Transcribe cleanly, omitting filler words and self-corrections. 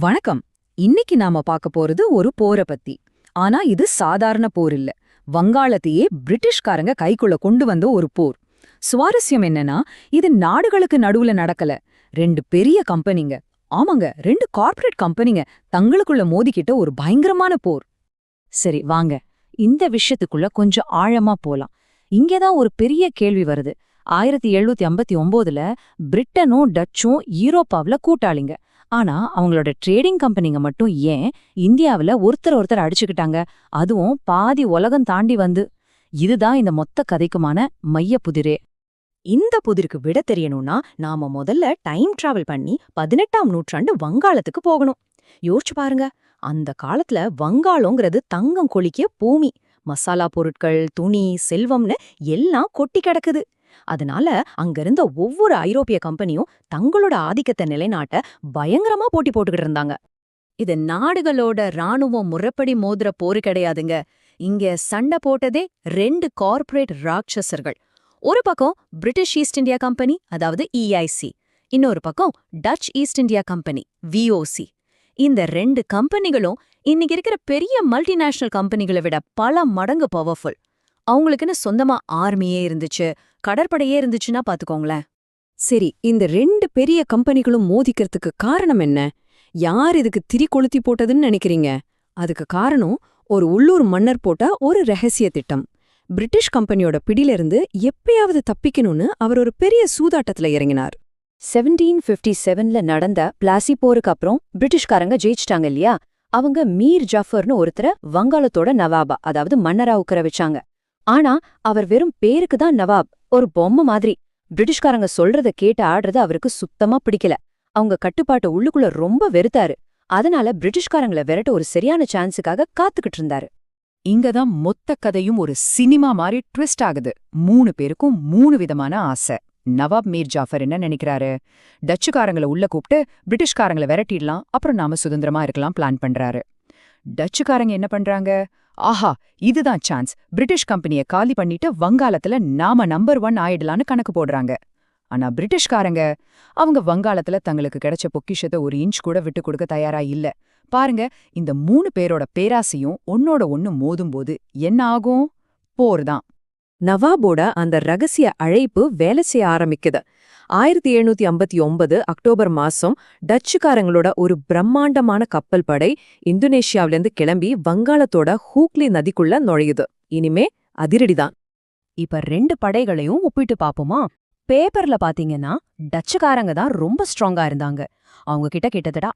வணக்கம். இன்னைக்கு நாம பார்க்க போறது ஒரு போரை பத்தி. ஆனா இது சாதாரண போர் இல்ல. வங்காளத்தையே பிரிட்டிஷ்காரங்க கைக்குள்ள கொண்டு வந்த ஒரு போர். சுவாரஸ்யம் என்னன்னா, இது நாடுகளுக்கு நடுவுல நடக்கல. ரெண்டு பெரிய கம்பெனிங்க, ஆமாங்க, ரெண்டு கார்ப்பரேட் கம்பெனிங்க தங்களுக்குள்ள மோதிக்கிட்ட ஒரு பயங்கரமான போர். சரி வாங்க, இந்த விஷயத்துக்குள்ள கொஞ்சம் ஆழமா போலாம். இங்கதான் ஒரு பெரிய கேள்வி வருது. 1759ல பிரிட்டனும் டச்சும் யூரோப்பாவுல கூட்டாளிங்க. ஆனா அவங்களோட ட்ரேடிங் கம்பெனிங்க மட்டும் ஏன் இந்தியாவுல ஒருத்தர் அடிச்சுக்கிட்டாங்க, அதுவும் பாதி உலகம் தாண்டி வந்து? இதுதான் இந்த மொத்த கதைக்குமான மைய புதிரே. இந்த புதிருக்கு விட தெரியணும்னா நாம முதல்ல டைம் டிராவல் பண்ணி 18ஆம் நூற்றாண்டு வங்காளத்துக்கு போகணும். யோசிச்சு பாருங்க, அந்த காலத்துல வங்காளங்கிறது தங்கம் கொளிக்கிய பூமி. மசாலா பொருட்கள், துணி, செல்வம்னு எல்லாம் கொட்டி கிடக்குது. அதனால அங்கிருந்த ஒவ்வொரு ஐரோப்பிய கம்பெனியும் தங்களோட ஆதிக்கத்தை நிலைநாட்ட பயங்கரமா போட்டி போட்டுக்கிட்டு இருந்தாங்க. இது நாடுகளோட ராணுவம் முறைப்படி மோதுற போரு கிடையாதுங்க. இங்க சண்டை போட்டதே ரெண்டு கார்ப்பரேட் ராட்சசர்கள். ஒரு பக்கம் பிரிட்டிஷ் ஈஸ்ட் இந்தியா கம்பெனி, அதாவது EIC. இன்னொரு பக்கம் Dutch East India Company, VOC. இந்த ரெண்டு கம்பெனிகளும் இன்னைக்கு இருக்கிற பெரிய மல்டிநேஷனல் கம்பெனிகளை விட பல மடங்கு பவர்ஃபுல். அவங்களுக்குன்னு சொந்தமா ஆர்மியே இருந்துச்சு, கடற்படையே இருந்துச்சுன்னா பாத்துக்கோங்களேன். சரி, இந்த ரெண்டு பெரிய கம்பெனிகளும் மோதிக்கிறதுக்கு காரணம் என்ன? யார் இதுக்கு திரி கொளுத்தி போட்டதுன்னு நினைக்கிறீங்க? அதுக்கு காரணம் ஒரு உள்ளூர் மன்னர் போட்ட ஒரு ரகசிய திட்டம். பிரிட்டிஷ் கம்பெனியோட பிடியிலிருந்து எப்பயாவது தப்பிக்கணும்னு அவர் ஒரு பெரிய சூதாட்டத்துல இறங்கினார். 1757ல நடந்த பிளாசி போருக்கு அப்புறம் பிரிட்டிஷ்காரங்க ஜெயிச்சிட்டாங்க இல்லையா? அவங்க மீர் ஜாஃபர்னு ஒருத்தர வங்காளத்தோட நவாபா, அதாவது மன்னரா உட்கார வச்சாங்க. ஆனா அவர் வெறும் பேருக்கு தான் நவாப், ஒரு பொம்மை மாதிரி. பிரிட்டிஷ்காரங்க சொல்றத கேட்டு ஆடுறது அவருக்கு சுத்தமா பிடிக்கல. அவங்க கட்டுப்பாட்டை உள்ளுக்குள்ள ரொம்ப வெறுத்தாரு. அதனால பிரிட்டிஷ்காரங்கள விரட்ட ஒரு சரியான சான்ஸுக்காக காத்துக்கிட்டு இருந்தாரு. இங்கதான் மொத்த கதையும் ஒரு சினிமா மாதிரி ட்விஸ்ட் ஆகுது. 3 பேருக்கும் 3 விதமான ஆசை. நவாப் மீர் ஜாஃபர் என்ன நினைக்கிறாரு? டச்சுக்காரங்களை உள்ள கூப்பிட்டு பிரிட்டிஷ்காரங்களை விரட்டிடலாம், அப்புறம் நாம சுதந்திரமா இருக்கலாம் பிளான் பண்றாரு. டச்சுக்காரங்க என்ன பண்றாங்க? ஆஹா, இதுதான் சான்ஸ், பிரிட்டிஷ் கம்பெனியை காலி பண்ணிட்டு வங்காளத்துல நாம நம்பர் 1 ஆயிடலான்னு கணக்கு போடுறாங்க. ஆனா பிரிட்டிஷ்காரங்க, அவங்க வங்காளத்துல தங்களுக்கு கிடைச்ச பொக்கிஷத்தை ஒரு இன்ச் கூட விட்டு கொடுக்க தயாரா இல்ல. பாருங்க, இந்த 3 பேரோட பேராசையும் ஒன்னோட ஒன்னு மோதும்போது என்ன ஆகும்? போர் தான். நவாபோட அந்த ரகசிய அழைப்பு வேலை செய்ய ஆரம்பிக்குது. 1759 அக்டோபர் மாசம் டச்சுக்காரங்களோட ஒரு பிரம்மாண்டமான கப்பல் படை இந்தோனேஷியாவிலேருந்து கிளம்பி வங்காளத்தோட ஹூக்லி நதிக்குள்ள நுழையுது. இனிமே அதிரடிதான். இப்ப 2 படைகளையும் ஒப்பிட்டு பாப்போமா? பேப்பர்ல பாத்தீங்கன்னா டச்சுக்காரங்க தான் ரொம்ப ஸ்ட்ராங்கா இருந்தாங்க. அவங்க கிட்ட கிட்டத்தட்ட